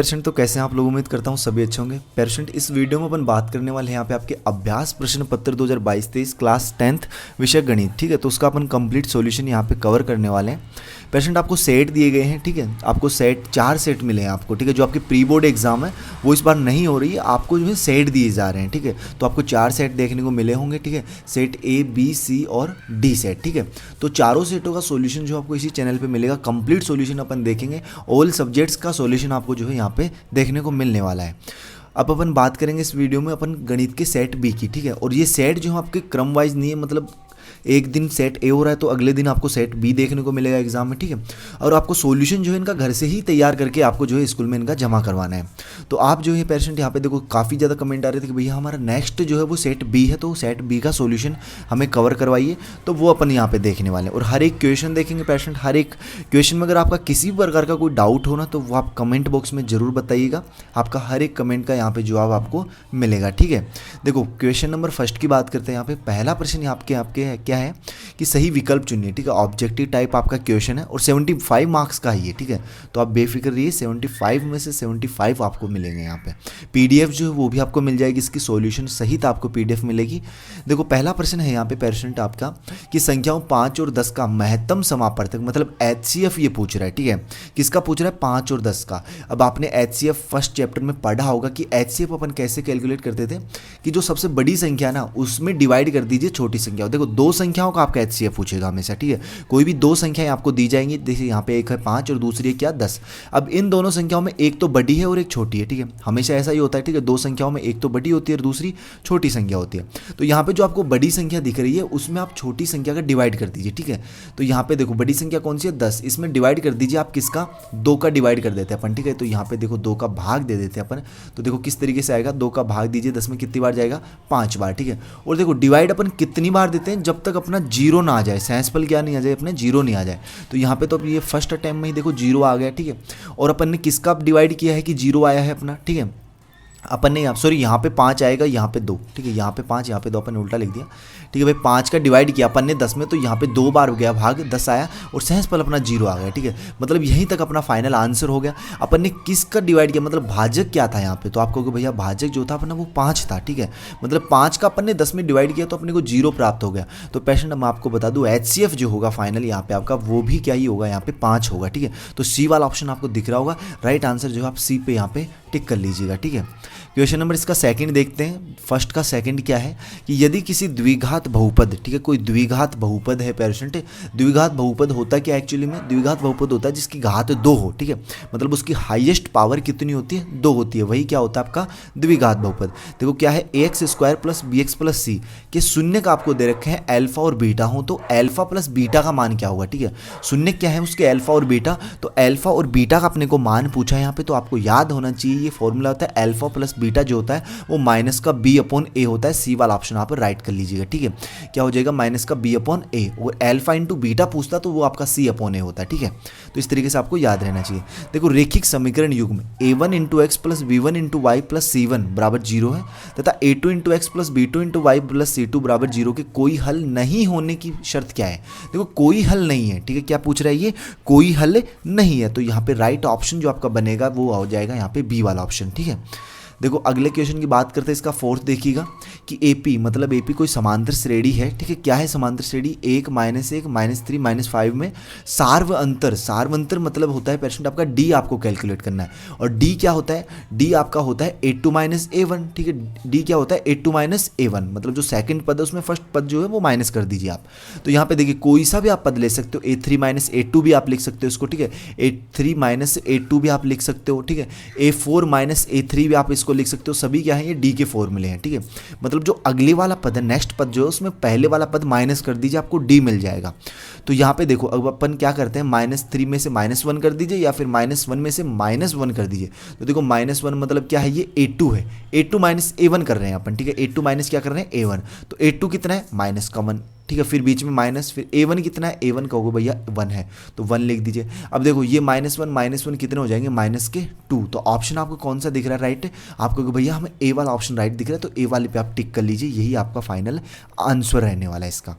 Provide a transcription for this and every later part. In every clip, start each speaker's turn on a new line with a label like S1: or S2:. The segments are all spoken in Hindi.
S1: पेशेंट तो कैसे हैं आप लोग। उम्मीद करता हूँ सभी अच्छे होंगे। पेशेंट इस वीडियो में अपन बात करने वाले हैं यहाँ पे आपके अभ्यास प्रश्न पत्र 2022-23 क्लास 10th विषय गणित। ठीक है, तो उसका अपन कंप्लीट सॉल्यूशन यहाँ पे कवर करने वाले हैं। पेशेंट आपको सेट दिए गए हैं, ठीक है, आपको सेट 4 सेट मिले हैं आपको, ठीक है। जो आपकी प्री बोर्ड एग्जाम है वो इस बार नहीं हो रही है, आपको जो है सेट दिए जा रहे हैं, ठीक है। तो आपको 4 सेट देखने को मिले होंगे, ठीक है, सेट ए बी सी और डी सेट, ठीक है। तो चारों सेटों का सॉल्यूशन जो आपको इसी चैनल पे मिलेगा। कंप्लीट सॉल्यूशन अपन देखेंगे, ऑल सब्जेक्ट्स का सॉल्यूशन आपको जो है यहाँ पे देखने को मिलने वाला है। अब अपन बात करेंगे इस वीडियो में अपन गणित के सेट बी की, ठीक है। और ये सेट जो है आपके क्रम वाइज नहीं है, मतलब एक दिन सेट ए हो रहा है तो अगले दिन आपको सेट बी देखने को मिलेगा एग्जाम में, ठीक है। और आपको सॉल्यूशन जो है इनका घर से ही तैयार करके आपको जो है स्कूल में इनका जमा करवाना है। तो आप जो है पेशेंट यहाँ पे देखो काफ़ी ज़्यादा कमेंट आ रहे थे कि भैया हमारा नेक्स्ट जो है वो सेट बी है, तो सेट बी का सॉल्यूशन हमें कवर करवाइए। तो वो अपन यहाँ पे देखने वाले हैं और हर एक क्वेश्चन देखेंगे पेशेंट। हर एक क्वेश्चन में अगर आपका किसी भी प्रकार का कोई डाउट हो ना तो वो आप कमेंट बॉक्स में ज़रूर बताइएगा। आपका हर एक कमेंट का यहाँ पे जवाब आपको मिलेगा, ठीक है। देखो क्वेश्चन नंबर फर्स्ट की बात करते हैं। यहाँ पे पहला प्रश्न आपके क्या है कि सही विकल्प चुनिए, ठीक है। ऑब्जेक्टिव टाइप आपका क्वेश्चन है और 75 मार्क्स का है ये, ठीक है। तो आप बेफिक्र रहिए, 75 में से 75 आपको मिलेंगे यहाँ पे। पीडीएफ जो है वो भी आपको मिल जाएगी, इसकी सॉल्यूशन सहित आपको पीडीएफ मिलेगी। देखो पहला प्रश्न है यहाँ पे पेशेंट आपका कि संख्याओं 5 और 10 का महत्तम समापवर्तक, मतलब एचसीएफ ये पूछ रहा है, ठीक है। किसका पूछ रहा है? 5 और 10 का। अब आपने एचसीएफ फर्स्ट चैप्टर में पढ़ा होगा कि एचसीएफ अपन कैसे कैलकुलेट करते थे कि जो सबसे बड़ी संख्या ना उसमें डिवाइड कर दीजिए छोटी संख्या। देखो दो संख्याओं का आपका एचसीएफ पूछेगा हमेशा, ठीक है। कोई भी दो संख्याएं आपको दी जाएंगी, जैसे यहाँ पे एक है 5 और दूसरी है क्या 10। अब इन दोनों संख्याओं में एक तो बड़ी है और एक छोटी है, ठीक है। हमेशा ऐसा ही होता है, ठीक है। दो संख्याओं में एक तो बड़ी होती है और दूसरी छोटी संख्या होती है। तो यहाँ पे जो आपको बड़ी संख्या दिख रही है उसमें आप छोटी संख्या का डिवाइड कर दीजिए, ठीक है। तो यहाँ पे देखो बड़ी संख्या कौन सी है? 10। इसमें डिवाइड कर दीजिए आप किसका? 2 का डिवाइड कर देते हैं अपन, ठीक है। तो यहाँ पे देखो 2 का भाग दे देते हैं अपन। तो देखो किस तरीके से आएगा, 2 का भाग दीजिए 10 में कितनी बार जाएगा? 5 बार, ठीक है। और देखो डिवाइड अपन कितनी बार देते हैं? जब तक अपना जीरो ना आ जाए, सेंसपल क्या नहीं आ जाए, अपने जीरो नहीं आ जाए। तो यहाँ पे तो अब ये फर्स्ट अटेम्प्ट में ही देखो जीरो आ गया, ठीक है। और अपन ने किसका डिवाइड किया है कि जीरो आया है अपना, ठीक है। अपन ने सॉरी यहाँ पे 5 आएगा, यहाँ पे 2, ठीक है। यहाँ पे 5, यहाँ पे 2, अपन ने उल्टा लिख दिया, ठीक है भाई। 5 का डिवाइड किया अपन ने 10 में, तो यहाँ पे 2 बार हो गया भाग, 10 आया और सेंसपल अपना जीरो आ गया, ठीक है। मतलब यहीं तक अपना फाइनल आंसर हो गया। अपन ने किसका डिवाइड किया, मतलब भाजक क्या था यहाँ पे? तो आप कहोगे भैया भाजक जो था अपना वो 5 था, ठीक है। मतलब 5 का अपन ने 10 में डिवाइड किया तो अपने को जीरो प्राप्त हो गया। तो पेशेंट मैं आपको बता दूँ एचसीएफ जो होगा फाइनल यहाँ पे आपका वो भी क्या ही होगा, यहाँ पे 5 होगा, ठीक है। तो सी वाला ऑप्शन आपको दिख रहा होगा। राइट आंसर जो है आप सी पे यहाँ पे टिक कर लीजिएगा, ठीक है। क्वेश्चन नंबर इसका सेकंड देखते हैं। फर्स्ट का सेकंड क्या है कि यदि किसी द्विघात बहुपद, ठीक है, कोई द्विघात बहुपद है पेशेंट। द्विघात बहुपद होता क्या एक्चुअली में? द्विघात बहुपद होता है जिसकी घात 2 हो, ठीक है। मतलब उसकी हाईएस्ट पावर कितनी होती है? 2 होती है, वही क्या होता है आपका द्विघात बहुपद। देखो क्या है, ax² + bx + c के शून्य का आपको दे रखे हैं अल्फा और बीटा हो, तो अल्फा प्लस बीटा का मान क्या होगा, ठीक है। शून्य क्या है उसके अल्फा और बीटा, तो अल्फा और बीटा का अपने को मान पूछा है यहाँ पे। तो आपको याद होना चाहिए ये फॉर्मूला होता है अल्फा प्लस बीटा जो होता है वो माइनस का b/a होता है। सी वाला ऑप्शन आप राइट कर लीजिएगा, ठीक है। क्या हो जाएगा? माइनस का b/a। और अल्फा इंटू बीटा पूछता तो वो आपका c/a होता है, ठीक है। तो इस तरीके से आपको याद रहना चाहिए। देखो रेखिक समीकरण युग में a1 × x + b1 × y + c1 = 0 है तथा a2 × x + b2 × y + c2 = 0 के कोई हल नहीं होने की शर्त क्या है? देखो कोई हल नहीं है, ठीक है। क्या पूछ रहा है ये? कोई हल नहीं है। तो यहाँ पे राइट ऑप्शन जो आपका बनेगा वो हो जाएगा यहाँ पे बी वाला ऑप्शन, ठीक है। देखो अगले क्वेश्चन की बात करते हैं। इसका फोर्थ देखिएगा कि एपी, मतलब एपी कोई समांतर श्रेणी है, ठीक है। क्या है समांतर श्रेणी? 1 - 1 -3 -5 में सार्व अंतर। सार्व अंतर मतलब होता है पेशेंट आपका डी आपको कैलकुलेट करना है। और डी क्या होता है? डी आपका होता है a2 - a1, ठीक है। डी क्या होता है? a2 - a1, मतलब जो सेकंड पद है उसमें फर्स्ट पद जो है वो माइनस कर दीजिए आप। तो यहाँ पे देखिए कोई सा भी आप पद ले सकते हो, a3 - a2 भी आप लिख सकते हो इसको, ठीक है। a3 - a2 भी आप लिख सकते हो, ठीक है। a4 - a3 भी आप इसको लिख सकते हो। सभी क्या है? ये डी के फॉर्मूले हैं, ठीक है। मतलब जो अगले वाला पद है, नेक्स्ट पद जो है उसमें पहले वाला पद माइनस कर दीजिए, आपको डी मिल जाएगा। तो यहाँ पे देखो अब अपन क्या करते हैं, -3 में से -1 कर दीजिए या फिर -1 में से -1 कर दीजिए। तो देखो -1 मतलब क्या है? ये a2 है। a2 - a1 कर रहे हैं अपन, ठीक है। a2 माइनस क्या कर रहे हैं? a1। तो a2 कितना है? -1, ठीक है, फिर बीच में माइनस, फिर A1 कितना है, A1 कहोगे भैया 1 है तो 1 लिख दीजिए। अब देखो ये -1 कितने हो जाएंगे, -2। तो ऑप्शन आपको कौन सा दिख रहा है राइट, आप कहोगे भैया हमें ए वाला ऑप्शन राइट दिख रहा है, तो ए वाले पे आप टिक कर लीजिए, यही आपका फाइनल आंसर रहने वाला है इसका।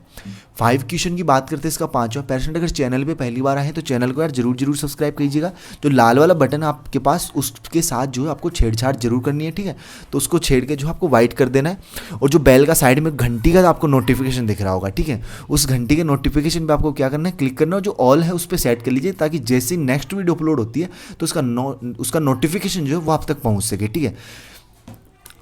S1: 5 क्वेश्चन की बात करते हैं इसका 5वां। पेरेंट अगर चैनल पे पहली बार आए हैं तो चैनल को यार जरूर सब्सक्राइब कीजिएगा, जो लाल वाला बटन आपके पास उसके साथ जो है आपको छेड़छाड़ जरूर करनी है, ठीक है, तो उसको छेड़ के जो आपको वाइट कर देना है, और जो बेल का साइड में घंटी का आपको नोटिफिकेशन दिख रहा होगा, ठीक है, उस घंटी के नोटिफिकेशन पे आपको क्या करना है, क्लिक करना है, जो ऑल है उस पर सेट कर लीजिए, ताकि जैसे नेक्स्ट वीडियो अपलोड होती है तो उसका नोटिफिकेशन जो है वो आप तक पहुंच सके, ठीक है।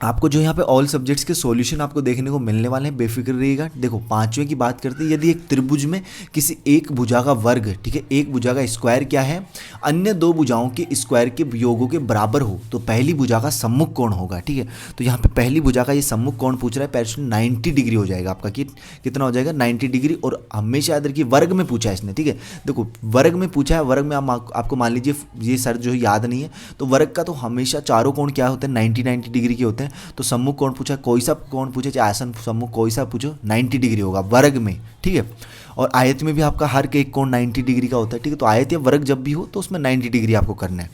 S1: आपको जो यहाँ पे ऑल सब्जेक्ट्स के सॉल्यूशन आपको देखने को मिलने वाले हैं, बेफिक्र रहिएगा। देखो 5वें की बात करते हैं, यदि एक त्रिभुज में किसी एक भुजा का वर्ग, ठीक है, एक भुजा का स्क्वायर क्या है, अन्य दो भुजाओं के स्क्वायर के योगों के बराबर हो तो पहली भुजा का सम्मुख कोण होगा, ठीक है। तो यहाँ पे पहली भुजा का ये सम्मुख कोण पूछ रहा है, पैरेंट 90 डिग्री हो जाएगा आपका, कितना हो जाएगा 90 डिग्री। और हमेशा याद रखिए वर्ग में पूछा है इसने, ठीक है, देखो वर्ग में पूछा है, वर्ग में आपको मान लीजिए ये सर जो है याद नहीं है, तो वर्ग का तो हमेशा चारों कोण क्या होते हैं, 90 डिग्री के होते हैं। तो सम्मुख कोण पूछा, कोई सा कोण पूछे, चाहे आसन सम्मुख कोई सा पूछो, 90 डिग्री होगा वर्ग में, ठीक है। और आयत में भी आपका हर एक कोण 90 डिग्री का होता है, ठीक है। तो आयत या वर्ग जब भी हो तो उसमें 90 डिग्री आपको करना है।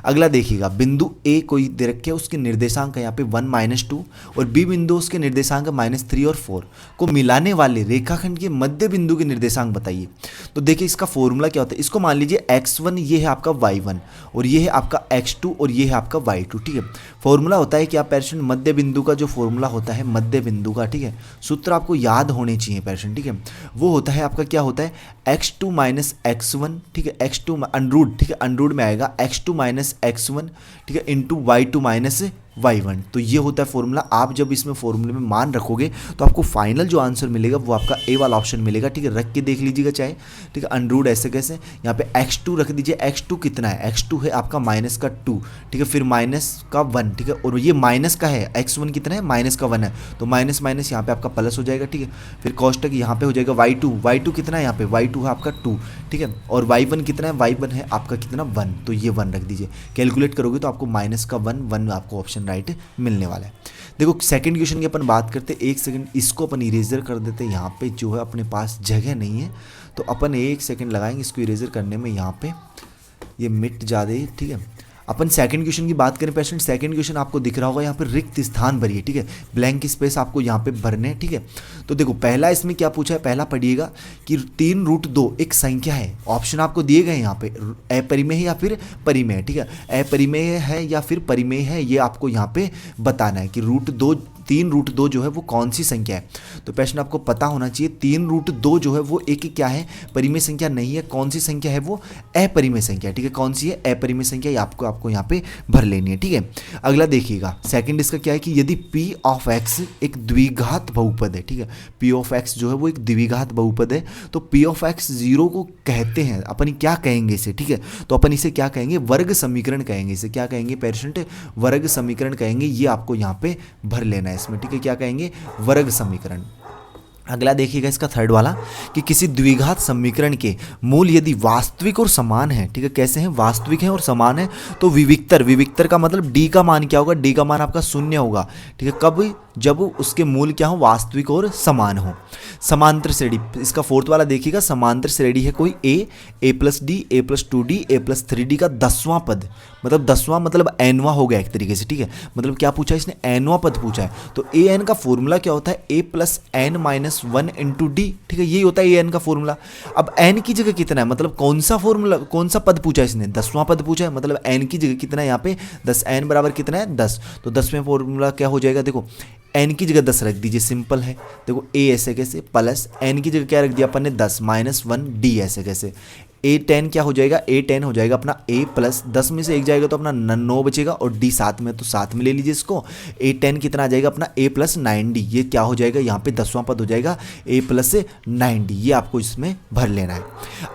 S1: अगला देखिएगा, बिंदु ए कोई दे रखे है, उसके निर्देशांक है यहाँ पे 1 -2 और बी बिंदु उसके निर्देशांक -3 और 4 को मिलाने वाले रेखाखंड के मध्य बिंदु के निर्देशांक बताइए। तो देखिए इसका फॉर्मूला क्या होता है, इसको मान लीजिए x1 ये है आपका y1 और ये है आपका x2 और ये है आपका y2, ठीक है। फॉर्मूला होता है कि आप पेरेंट मध्य बिंदु का जो फॉर्मूला होता है मध्य बिंदु का, ठीक है, सूत्र आपको याद होने चाहिए पेरेंट, ठीक है। वो होता है आपका क्या होता है x2 - x1, ठीक है, x2 अनरूट, ठीक है, अनरूट में आएगा x2 - x1, ठीक है, इंटू y2 - y1। तो ये होता है फॉर्मूला। आप जब इसमें फॉर्मूले में मान रखोगे तो आपको फाइनल जो आंसर मिलेगा वो आपका ए वाला ऑप्शन मिलेगा, ठीक है। रख के देख लीजिएगा चाहे, ठीक है, अनरूट ऐसे कैसे, यहाँ पे x2 रख दीजिए, x2 कितना है, x2 है आपका -2, ठीक है, फिर -1, ठीक है, और ये माइनस का है, x1 कितना है -1 है, तो माइनस माइनस यहाँ पे आपका प्लस हो जाएगा, ठीक है। फिर कॉस्टक यहाँ पे हो जाएगा y2 कितना है यहाँ पे, y2 है आपका 2, ठीक है, और y1 कितना है, y1 है आपका कितना 1, तो ये 1 रख दीजिए। कैलकुलेट करोगे तो आपको -1 आपको ऑप्शन राइट मिलने वाला है। देखो सेकंड क्वेश्चन की अपन बात करते हैं, 1 सेकंड इसको अपन इरेजर कर देते हैं, यहाँ पे जो है अपने पास जगह नहीं है तो अपन 1 सेकंड लगाएंगे इसको इरेजर करने में, यहाँ पे ये मिट जाए, ठीक है। अपन सेकंड क्वेश्चन की बात करें पेशेंट, सेकंड क्वेश्चन आपको दिख रहा होगा यहाँ पे रिक्त स्थान भरिए, ठीक है, ब्लैंक स्पेस आपको यहाँ पे भरने हैं, ठीक है। तो देखो पहला इसमें क्या पूछा है, पहला पढ़िएगा कि 3√2 एक संख्या है, ऑप्शन आपको दिए गए यहाँ पे अपरिमेय है या फिर परिमेय, ठीक है, अपरिमेय है या फिर परिमेय है, ये आपको यहाँ पे बताना है कि √3√2 जो है वो कौन सी संख्या है। तो पेशेंट आपको पता होना चाहिए 3√2 जो है वो एक क्या है, परिमेय संख्या नहीं है, कौन सी संख्या है वो अपरिमेय संख्या, ठीक है, कौन सी है अपरिमेय संख्या, आपको यहाँ पे भर लेनी है, ठीक है। अगला देखिएगा सेकंड इसका क्या है कि यदि p ऑफ x एक द्विघात बहुपद है, ठीक है, p ऑफ x जो है वो एक द्विघात बहुपद है, तो p ऑफ x 0 को कहते हैं, अपन क्या कहेंगे इसे, ठीक है, तो अपन इसे क्या कहेंगे, वर्ग समीकरण कहेंगे, इसे क्या कहेंगे पेशेंट, वर्ग समीकरण कहेंगे, ये आपको यहाँ पे भर लेना है इसमें, ठीक है, क्या कहेंगे, वर्ग समीकरण। अगला देखिएगा इसका थर्ड वाला कि किसी द्विघात समीकरण के मूल यदि वास्तविक और समान है, ठीक है, कैसे हैं, वास्तविक हैं और समान है, तो विविक्तर का मतलब d का मान क्या होगा, d का मान आपका 0 होगा, ठीक है, कब, जब उसके मूल क्या हो, वास्तविक और समान हो। समांतर श्रेणी, इसका फोर्थ वाला देखिएगा, समांतर श्रेणी है कोई a + d a + 2d a + 3d का 10वां पद, मतलब 10वां मतलब nवां हो गया एक तरीके से, ठीक है, मतलब क्या पूछा है इसने, nवां पद पूछा है। तो an का फॉर्मूला क्या होता है, a + n - 1 × d, ठीक है, यही होता है an का फॉर्मूला। अब n की जगह कितना है, मतलब कौन सा फॉर्मूला, कौन सा पद पूछा है इसने, 10वां पद पूछा है, मतलब n की जगह कितना है यहाँ पे 10, n बराबर कितना है 10, तो 10वें फॉर्मूला क्या हो जाएगा, देखो n की जगह 10 रख दीजिए, सिंपल है, देखो a ऐसे कैसे, प्लस n की जगह क्या रख दिया अपन ने 10 -1 d ऐसे कैसे, a10 क्या हो जाएगा, a10 हो जाएगा अपना a + 10 में से 1 जाएगा तो अपना 9 बचेगा, और d साथ में तो साथ में ले लीजिए इसको, a10 कितना आ जाएगा अपना a + 9d, ये क्या हो जाएगा यहाँ पे 10वां पद हो जाएगा a + 9d, ये आपको इसमें भर लेना है।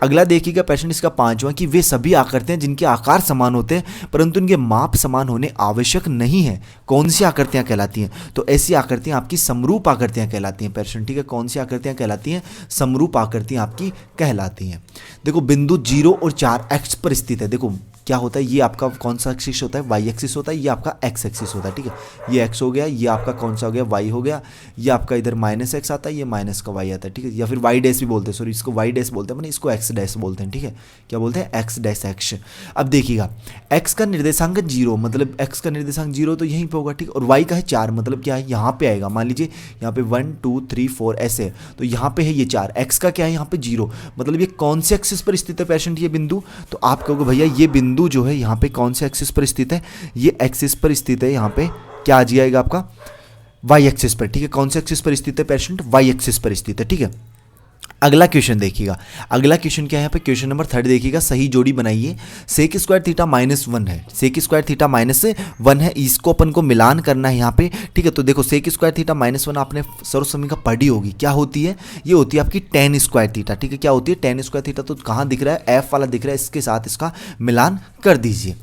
S1: अगला देखिएगा पेशेंट इसका 5वां कि वे सभी आकृतियाँ जिनके आकार समान होते हैं परंतु उनके माप समान होने आवश्यक नहीं है, कौन सी आकृतियाँ कहलाती हैं, तो ऐसी आकृतियाँ आपकी समरूप आकृतियाँ कहलाती हैं पेशेंट, ठीक है, कौन सी आकृतियाँ कहलाती हैं, समरूप आकृतियाँ आपकी कहलाती हैं। देखो बिंदु 0 और 4 x पर स्थित है, देखो क्या होता है, ये आपका कौन सा एक्सिस होता है, वाई एक्सिस होता है, ये आपका एक्स एक्सिस होता है, ठीक है। ये एक्स हो गया, ये आपका कौन सा हो गया, वाई हो गया, ये आपका इधर माइनस एक्स आता है, ये माइनस का वाई आता है, ठीक है। या फिर वाई डैश भी बोलते हैं, सॉरी इसको वाई डैश बोलते हैं, इसको एक्स डैश बोलते हैं, ठीक है। क्या बोलते हैं, एक्स डैश एक्स। अब देखिएगा एक्स का निर्देशांक 0, मतलब एक्स का निर्देशांक 0 तो यहीं पे होगा, ठीक। और वाई का है 4, मतलब क्या है, यहाँ पे आएगा, मान लीजिए यहाँ पे 1 2 3 4 ऐसे, तो यहाँ पे है ये 4, एक्स का क्या है यहाँ पे 0, मतलब ये कौन से एक्सिस पर स्थित है पेशेंट ये बिंदु, तो आप कहोगे भैया ये बिंदु जो है यहाँ पे कौन से एक्सिस पर स्थित है, ये एक्सिस पर स्थित है, यहाँ पे क्या आ जाएगा आपका वाई एक्सिस पर, ठीक है। कौन से एक्सिस पर स्थित है पेशेंट, वाई एक्सिस पर स्थित है, ठीक है। अगला क्वेश्चन देखिएगा, अगला क्वेश्चन क्या है यहाँ पे, क्वेश्चन नंबर 3 देखिएगा, सही जोड़ी बनाइए। सेक स्क्वायर थीटा -1 है, सेक स्क्वायर थीटा -1 है, इसको अपन को मिलान करना है यहाँ पे, ठीक है। तो देखो सेक स्क्वायर थीटा -1 आपने सर्वसमीका पढ़ी होगी, क्या होती है, ये होती है आपकी tan स्क्वायर थीटा, ठीक है। क्या होती है tan स्क्वायर थीटा, तो कहाँ दिख रहा है, एफ वाला दिख रहा है, इसके साथ इसका मिलान कर दीजिए।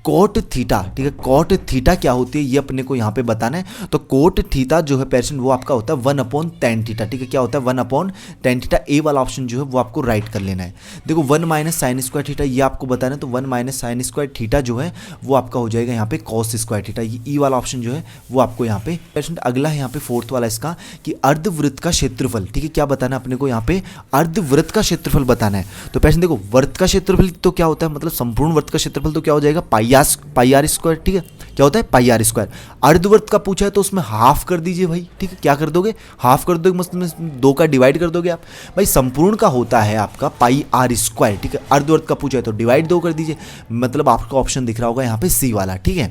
S1: कोट थीटा, ठीक है, कोट थीटा क्या होती है ये अपने को यहाँ पे बताना है। तो कोट थीटा जो है पेशेंट वो आपका होता है 1/tan थीटा, ठीक है। क्या होता है 1/tan थीटा, ए वाला ऑप्शन जो है वो आपको राइट कर लेना है। देखो 1 - sin स्क्वायर थीटा ये आपको बताना है, तो 1 - sin स्क्वायर थीटा जो है वो आपका हो जाएगा यहाँ पे cos स्क्वायर थीटा, ये ई वाला ऑप्शन जो है वो आपको यहाँ पे पेशेंट। अगला है यहाँ पे 4th वाला इसका कि अर्धवृत्त का क्षेत्रफल, ठीक है। क्या बताना है अपने को यहाँ पे, अर्धवृत्त का क्षेत्रफल बताना है। तो पेशेंट देखो वृत्त का क्षेत्रफल तो क्या होता है, मतलब संपूर्ण वृत्त का क्षेत्रफल तो क्या हो जाएगा पाई आर स्क्वायर, ठीक है। क्या होता है पाई आर स्क्वायर। अर्धवृत्त का पूछा है तो उसमें हाफ कर दीजिए भाई, ठीक है। क्या कर दोगे, हाफ कर दोगे, मतलब 2 का डिवाइड कर दोगे आप भाई। संपूर्ण का होता है आपका पाई आर स्क्वायर, ठीक है। अर्धवृत्त का पूछा है तो डिवाइड 2 कर दीजिए, मतलब आपका ऑप्शन दिख रहा होगा यहाँ पे सी वाला, ठीक है।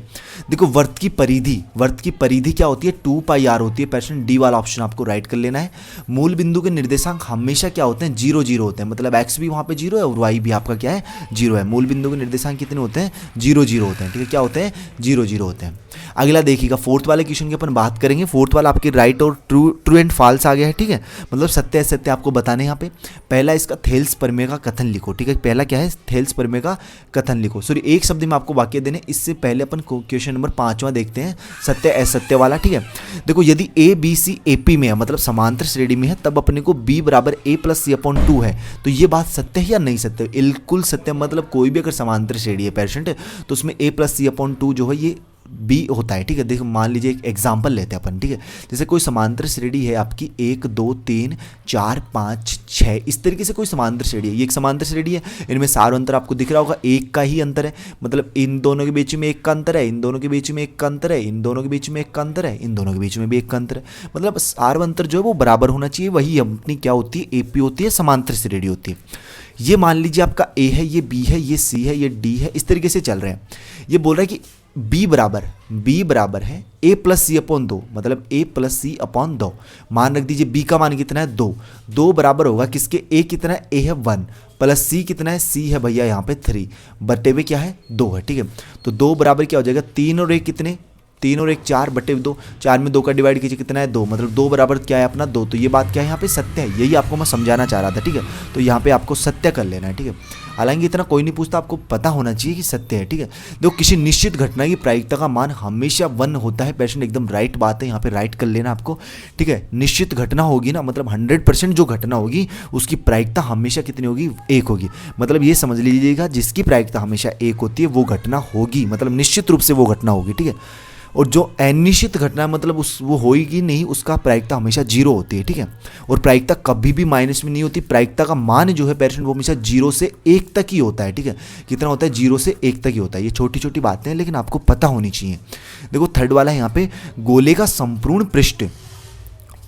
S1: देखो वृत्त की परिधि, वृत्त की परिधि क्या होती है 2 पाई आर होती है पेशेंट, डी वाला ऑप्शन आपको राइट कर लेना है। मूल बिंदु के निर्देशांक हमेशा क्या होते हैं 0 0 होते हैं, मतलब एक्स भी वहाँ पे 0 है और वाई भी आपका क्या है 0 है। मूल बिंदु के निर्देशांक कितने होते हैं 0 0 होते हैं, ठीक है। क्या होते हैं 0 0 होते हैं। अगला देखिएगा 4th वाले क्वेश्चन की अपन बात करेंगे। 4th वाला आपके राइट और ट्रू एंड फॉल्स आ गया है, ठीक है। मतलब सत्य असत्य आपको बताने यहाँ पे। पहला इसका थेल्स प्रमेय का कथन लिखो, ठीक है। पहला क्या है थेल्स प्रमेय का कथन लिखो, सॉरी एक शब्द में आपको वाक्य देने। इससे पहले अपन क्वेश्चन नंबर 5वां देखते हैं सत्य असत्य वाला, ठीक है। देखो यदि A B C A P में है, मतलब समांतर श्रेणी में है, तब अपने को b बराबर a + c/2 है, तो ये बात सत्य है या नहीं सत्य, बिल्कुल सत्य। मतलब कोई भी अगर समांतर श्रेणी है पेशेंट तो उसमें a + c/2 जो है ये बी होता है, ठीक है। देखो मान लीजिए एक एग्जाम्पल लेते हैं अपन, ठीक है। जैसे कोई समांतर श्रेणी है आपकी 1 2 3 4 5 6, इस तरीके से कोई समांतर श्रेणी है, ये एक समांतर श्रेणी है। इनमें सारा अंतर आपको दिख रहा होगा, एक का ही अंतर है, मतलब इन दोनों के बीच में एक का अंतर है, इन दोनों के बीच में एक का अंतर है, इन दोनों के बीच में एक का अंतर है, इन दोनों के बीच में भी एक का अंतर है, मतलब सारा अंतर जो है वो बराबर होना चाहिए। वही अपनी क्या होती है एपी होती है, समांतर श्रेणी होती है। ये मान लीजिए आपका ए है, ये बी है, ये सी है, ये डी है, इस तरीके से चल रहे हैं। ये बोल रहा है कि b बराबर है a + c/2, मतलब a + c/2। मान रख दीजिए b का मान कितना है 2, 2 बराबर होगा किसके, a कितना है a है 1 + c कितना है c है भैया यहाँ पे 3 बटे में क्या है 2 है, ठीक है। तो 2 बराबर क्या हो जाएगा 3 और 1 कितने, 3 और 1 4 बटे 2, 4 में 2 का डिवाइड कीजिए कितना है 2, मतलब 2 बराबर क्या है अपना 2। तो ये बात क्या है यहाँ पे सत्य है, यही आपको मैं समझाना चाह रहा था, ठीक है। तो यहाँ पे आपको सत्य कर लेना है, ठीक है। हालांकि इतना कोई नहीं पूछता, आपको पता होना चाहिए कि सत्य है, ठीक है। देखो किसी निश्चित घटना की प्रायिकता का मान हमेशा 1 होता है पेशेंट, एकदम राइट बात है, यहाँ पे राइट कर लेना आपको, ठीक है। निश्चित घटना होगी ना, मतलब 100% जो घटना होगी उसकी प्रायिकता हमेशा कितनी होगी 1 होगी, मतलब ये समझ लीजिएगा जिसकी प्रायिकता हमेशा 1 होती है वो घटना होगी, मतलब निश्चित रूप से वो घटना होगी, ठीक है। और जो अनिश्चित घटना मतलब वो होगी नहीं, उसका प्रायिकता हमेशा 0 होती है, ठीक है। और प्रायिकता कभी भी माइनस में नहीं होती, प्रायिकता का मान जो है पेशेंट वो हमेशा 0 से 1 तक ही होता है, ठीक है। कितना होता है 0 से 1 तक ही होता है। ये छोटी छोटी बातें हैं लेकिन आपको पता होनी चाहिए। देखो 3rd वाला है यहाँ पे, गोले का संपूर्ण पृष्ठ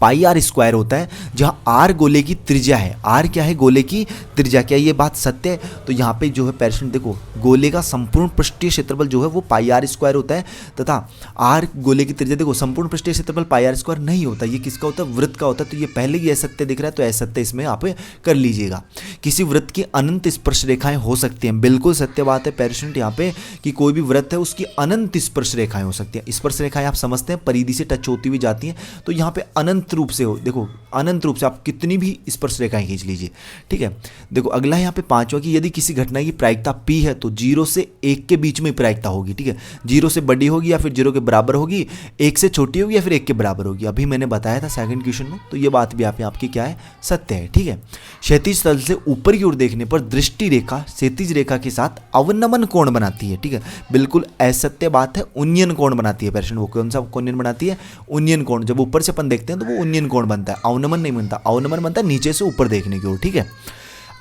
S1: पाई आर स्क्वायर होता है, जहाँ आर गोले की त्रिज्या है। आर क्या है गोले की त्रिज्या, क्या ये बात सत्य है। तो यहाँ पे जो है पेशेंट देखो गोले का संपूर्ण पृष्ठीय क्षेत्रफल जो है वो पाई आर स्क्वायर होता है, तथा आर गोले की त्रिज्या देखो संपूर्ण पृष्ठीय क्षेत्रफल पाई आर स्क्वायर नहीं होता, ये किसका होता है वृत्त का होता है। तो ये पहले ही असत्य दिख रहा है, तो असत्य इसमें आप कर लीजिएगा। किसी वृत्त की अनंत स्पर्श रेखाएं हो सकती हैं, बिल्कुल सत्य बात है पेशेंट यहाँ पे कि कोई भी वृत्त है उसकी अनंत स्पर्श रेखाएं हो सकती हैं। स्पर्श रेखाएं आप समझते हैं परिधि से टच होती हुई जाती हैं, तो यहाँ पे अनंत अनंत रूप से हो, देखो अनंत रूप से आप कितनी भी स्पर्श रेखाएं खींच लीजिए, ठीक है। देखो अगला है यहाँ पे पांचवा कि यदि किसी घटना की प्रायिकता p है तो 0 से 1 के बीच में प्रायिकता होगी, ठीक है। 0 से बड़ी होगी या फिर 0 के बराबर होगी, 1 से छोटी होगी या फिर 1 के बराबर होगी। अभी मैंने बताया था सेकंड क्वेश्चन में, तो ये बात भी आपकी क्या है, सत्य है, ठीक है। क्षैतिज तल से ऊपर की ओर देखने पर दृष्टि रेखा क्षैतिज रेखा के साथ अवनमन कोण बनाती है, ठीक है। बिल्कुल असत्य बात है, उन्नयन कोण बनाती है पेशेंट। वो कौन सा कोण बनाती है, उन्नयन कोण। जब ऊपर से अपन देखते हैं तो वो उन्नयन कोण बनता है, अवनमन नहीं बनता। अवनमन बनता है नीचे से ऊपर देखने की ओर, ठीक है।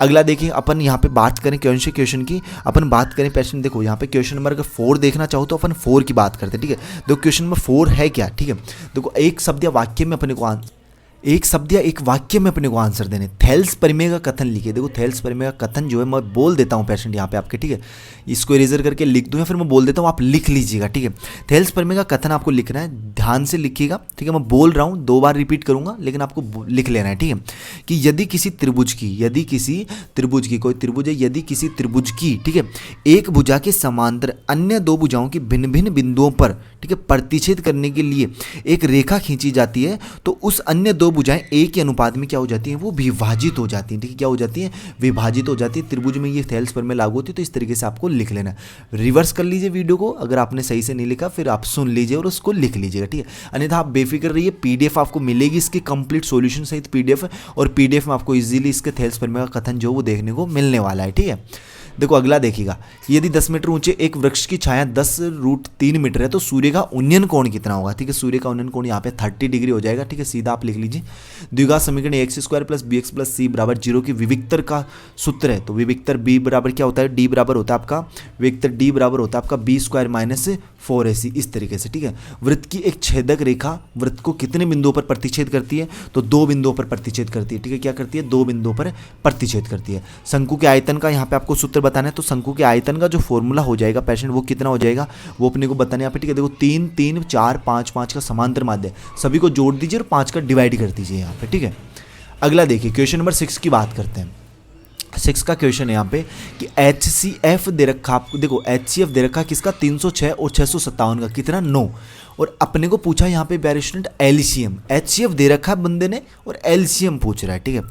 S1: अगला देखिए, अपन यहाँ पे बात करें कौन से क्वेश्चन की, अपन बात करें पेशेंट। देखो यहाँ पे क्वेश्चन नंबर अगर 4 देखना चाहो तो अपन 4 की बात करते हैं, ठीक है। देखो क्वेश्चन नंबर 4 है क्या, ठीक है। देखो एक शब्द या वाक्य में अपने को एक शब्द या एक वाक्य में अपने को आंसर देने। थेल्स परिमेय का कथन लिखिए। देखो थेल्स परिमेय का कथन जो है मैं बोल देता हूँ पेशेंट यहाँ पे आपके, ठीक है। इसको इरेजर करके लिख दूँ या फिर मैं बोल देता हूँ, आप लिख लीजिएगा, ठीक है। थेल्स परिमेय का कथन आपको लिखना है, ध्यान से लिखिएगा, ठीक है। मैं बोल रहा हूँ 2 बार रिपीट करूँगा, लेकिन आपको लिख लेना है, ठीक है। कि यदि किसी त्रिभुज की कोई त्रिभुज है, यदि किसी त्रिभुज की, ठीक है, एक भुजा के समांतर अन्य 2 भुजाओं की भिन्न भिन्न बिंदुओं पर, ठीक है, प्रतिच्छेद करने के लिए एक रेखा खींची जाती है, तो उस अन्य 2 भुजाएं एक के अनुपात में क्या हो जाती हैं, वो विभाजित हो जाती हैं, ठीक है। क्या हो जाती हैं, विभाजित हो जाती है। त्रिभुज में ये थेल्स परिमेय लागू होती है, तो इस तरीके से आपको लिख लेना है। रिवर्स कर लीजिए वीडियो को, अगर आपने सही से नहीं लिखा फिर आप सुन लीजिए और उसको लिख लीजिएगा, ठीक है। अन्यथा आप बेफिक्र रहिए, पीडीएफ आपको मिलेगी इसकी कंप्लीट सॉल्यूशन सहित पीडीएफ, और पीडीएफ में आपको इजीली इसके थेल्स परिमेय का कथन जो वो देखने को मिलने वाला है, ठीक है। देखो अगला देखिएगा, यदि 10 मीटर ऊंचे एक वृक्ष की छाया 10√3 मीटर है तो सूर्य का उन्नयन कोण कितना होगा, ठीक है। सूर्य का उन्नयन कोण यहाँ पे 30 डिग्री हो जाएगा, ठीक है। सीधा आप लिख लीजिए। द्विघात समीकरण x² + bx + c = 0 की विविक्तर का सूत्र है, तो विविक्तर b बराबर क्या होता है, d बराबर होता है आपका, विविक्तर d बराबर होता है आपका b² - 4ac, इस तरीके से, ठीक है। वृत्त की एक छेदक रेखा वृत्त को कितने बिंदुओं पर प्रतिच्छेद करती है, तो 2 बिंदुओं पर प्रतिच्छेद करती है, ठीक है। क्या करती है, 2 बिंदुओं पर प्रतिच्छेद करती है। शंकु के आयतन का यहाँ पे आपको सूत्र बताना है, तो शंकु के आयतन का जो फॉर्मूला हो जाएगा पेशेंट, वो कितना हो जाएगा, वो अपने को बताने यहाँ पे, ठीक है। देखो 3 3 4 5 5 का समांतर माध्य, सभी को जोड़ दीजिए और 5 का डिवाइड कर दीजिए यहाँ पे, ठीक है। अगला देखिए क्वेश्चन नंबर 6 की बात करते हैं। 6 का क्वेश्चन है यहाँ पे कि HCF दे रखा आपको, देखो HCF दे रखा किसका, 306 और 657 का, कितना 9। और अपने को पूछा यहाँ पे प्यारे स्टूडेंट LCM, HCF दे रखा है बंदे ने और LCM पूछ रहा है, ठीक है।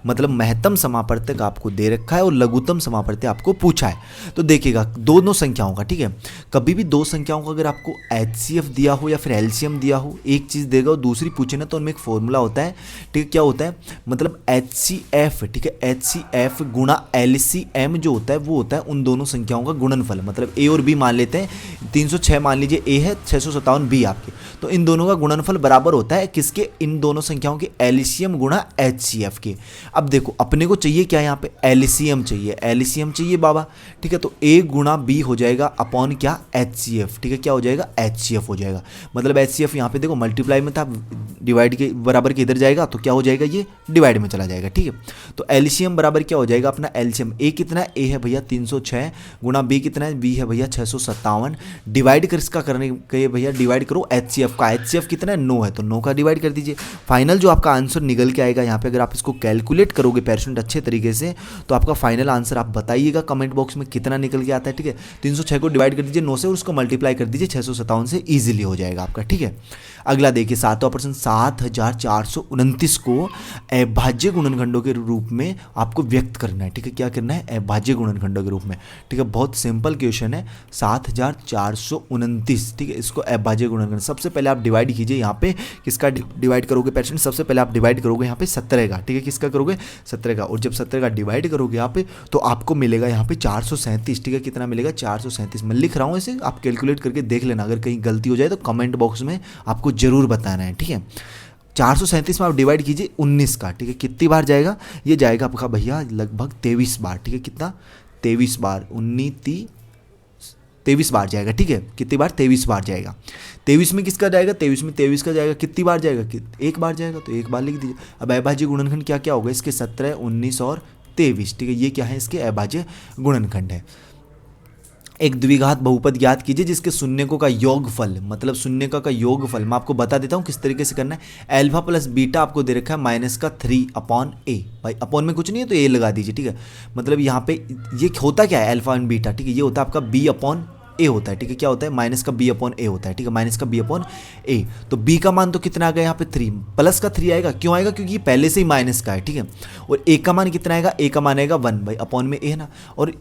S1: मतलब महत्तम समापवर्तक आपको दे रखा है और लघुत्तम समापवर्तक आपको पूछा है। तो देखिएगा दोनों संख्याओं का, ठीक है। कभी भी 2 संख्याओं का अगर आपको HCF दिया हो या फिर LCM दिया हो, एक चीज़ देगा और दूसरी पूछे ना, तो उनमें एक फॉर्मूला होता है, ठीक है। क्या होता है, मतलब HCF, ठीक है, HCF गुणा LCM जो होता है वो होता है उन दोनों संख्याओं का गुणनफल। मतलब A और B मान लेते हैं, 306 मान लीजिए A है, 657 B आपके, तो इन दोनों का गुणनफल बराबर होता है किसके, इन दोनों संख्याओं के LCM गुणा HCF के। अब देखो अपने को चाहिए क्या, यहाँ पे LCM चाहिए, LCM चाहिए बाबा, ठीक है। तो A गुणा B हो जाएगा अपॉन क्या, HCF, ठीक है। क्या हो जाएगा, HCF हो जाएगा। मतलब HCF यहाँ पे देखो मल्टीप्लाई में था, डिवाइड के बराबर के इधर जाएगा तो क्या हो जाएगा, ये डिवाइड में चला जाएगा, ठीक है। तो LCM बराबर क्या हो जाएगा अपना LCM, A कितना है, A है भैया 306 गुणा B कितना है, B है भैया 657, डिवाइड कर इसका करने के भैया डिवाइड करो HCF का, HCF कितना है 9 है, तो 9 का डिवाइड कर दीजिए। फाइनल जो आपका आंसर निकल के आएगा यहाँ पे, अगर आप इसको कैलकुलेट करोगे पेशेंट अच्छे तरीके से, तो आपका फाइनल आंसर आप बताइएगा कमेंट बॉक्स में कितना निकल के आता है, ठीक है। 306 को डिवाइड कर दीजिए 9 से और उसको मल्टीप्लाई कर दीजिए 657 से, ईजिली हो जाएगा आपका, ठीक है। अगला देखिए 7वां प्रश्न, 7429 को अभाज्य गुणनखंडों के रूप में आपको व्यक्त करना है, ठीक है। क्या करना है, अभाज्य गुणनखंडों के रूप में, ठीक है। बहुत सिंपल क्वेश्चन है, 7429, ठीक है। इसको अभाज्य गुणनखंड, सबसे पहले आप डिवाइड कीजिए यहाँ पे, किसका डिवाइड करोगे पेशेंट, सबसे पहले आप डिवाइड करोगे यहाँ पे 17 का, ठीक है। किसका करोगे, 17 का, और जब 17 का डिवाइड करोगे यहाँ पे तो आपको मिलेगा यहाँ पे 437, ठीक है। कितना मिलेगा, 437। मैं लिख रहा हूँ इसे, आप कैलकुलेट करके देख लेना, अगर कहीं गलती हो जाए तो कमेंट बॉक्स में आपको जरूर बताना है, ठीक है। 437 में आप डिवाइड कीजिए 19 का, ठीक है। कितनी बार जाएगा, ये जाएगा आपका भैया लगभग 23 बार, ठीक है। कितना, 23 बार, 23 बार जाएगा, ठीक है। कितनी बार, 23 बार जाएगा। 23 में किसका जाएगा, 23 में 23 का जाएगा, कितनी बार जाएगा, एक बार जाएगा, तो एक बार लिख दीजिए। अब अभाज्य गुणनखंड क्या क्या होगा इसके, 17, 19 और 23, ठीक है। ये क्या है, इसके अभाज्य गुणनखंड है। एक द्विघात बहुपद ज्ञात कीजिए जिसके शून्यकों का योगफल, मतलब शून्यकों का योगफल मैं आपको बता देता हूँ किस तरीके से करना है। अल्फा प्लस बीटा आपको दे रखा है -3/a, भाई अपॉन में कुछ नहीं है तो a लगा दीजिए, ठीक है। मतलब यहाँ पे ये होता क्या है, अल्फा एंड बीटा, ठीक है। ये होता है आपका b/a, ए होता है, ठीक है, क्या होता है माइनस का बी अपॉन ए होता है, ठीक है, माइनस का बी अपॉन ए। तो बी का मान तो कितना आ गया यहाँ पे 3, प्लस का 3 आएगा, क्यों आएगा, क्योंकि पहले से ही माइनस का है, ठीक है। और ए का मान कितना आएगा, ए का मान आएगा 1 भाई, अपॉन में ए है ना, और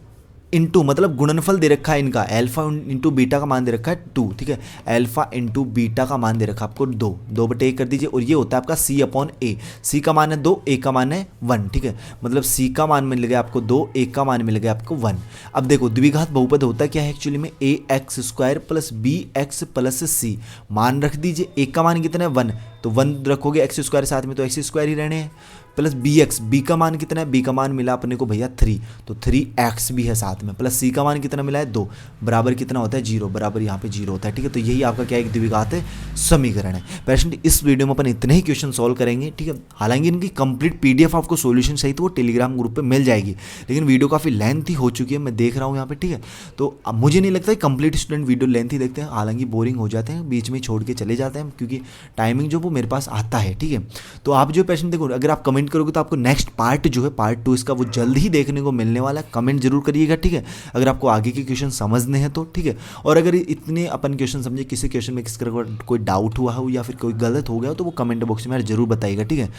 S1: इंटू मतलब गुणनफल दे रखा है इनका, अल्फा इंटू बीटा का मान दे रखा है 2, ठीक है, अल्फा इंटू बीटा का मान दे रखा है आपको 2/1 कर दीजिए, और ये होता है आपका सी अपॉन ए। सी का मान है 2, ए का मान है 1, ठीक है, मतलब सी का मान मिल गया आपको 2, ए का मान मिल गया आपको 1। अब देखो द्विघात बहुपद होता है क्या है एक्चुअली में, a x square plus b x plus c, मान रख दीजिए, ए का मान कितना है 1, तो 1 रखोगे एक्स स्क्वायर साथ में तो एक्स स्क्वायर ही रहने हैं, प्लस बी एक्स, बी का मान कितना है, बी का मान मिला अपने को भैया 3, तो 3x भी है साथ में, प्लस सी का मान कितना मिला है 2, बराबर कितना होता है 0, बराबर यहाँ पे 0 होता है, ठीक है। तो यही आपका क्या एक द्विघात समीकरण है। पेशेंट इस वीडियो में अपन इतने ही क्वेश्चन सॉल्व करेंगे, ठीक है। हालांकि इनकी कंप्लीट पीडीएफ आपको सॉल्यूशन सहित वो टेलीग्राम ग्रुप पे मिल जाएगी, लेकिन वीडियो काफ़ी लेंथी हो चुकी है, मैं देख रहा हूँ यहाँ पे, ठीक है। तो अब मुझे नहीं लगता है कंप्लीट स्टूडेंट वीडियो लेंथी देखते हैं, हालांकि बोरिंग हो जाते हैं, बीच में छोड़ के चले जाते हैं, क्योंकि टाइमिंग जो वो मेरे पास आता है, ठीक है। तो आप जो पेशेंट देखो, अगर आप कमेंट करोगे तो आपको नेक्स्ट पार्ट जो है पार्ट 2 इसका वो जल्द ही देखने को मिलने वाला है, कमेंट जरूर करिएगा, ठीक है। अगर आपको आगे के क्वेश्चन समझने हैं तो, ठीक है। और अगर इतने अपन क्वेश्चन समझे, किसी क्वेश्चन में किसी तरह का कोई डाउट हुआ हो या फिर कोई गलत हो गया हो, तो वो कमेंट बॉक्स में जरूर बताइएगा, ठीक है।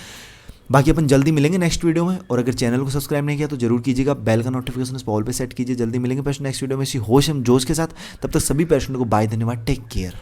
S1: बाकी अपन जल्दी मिलेंगे नेक्स्ट वीडियो में, और अगर चैनल को सब्सक्राइब नहीं किया तो जरूर कीजिएगा, बेल का नोटिफिकेशन ऑल पे सेट कीजिए। जल्दी मिलेंगे पेशेंट नेक्स्ट वीडियो में इसी होश हम जोश के साथ, तब तक सभी पेशेंट को बाय, धन्यवाद, टेक केयर।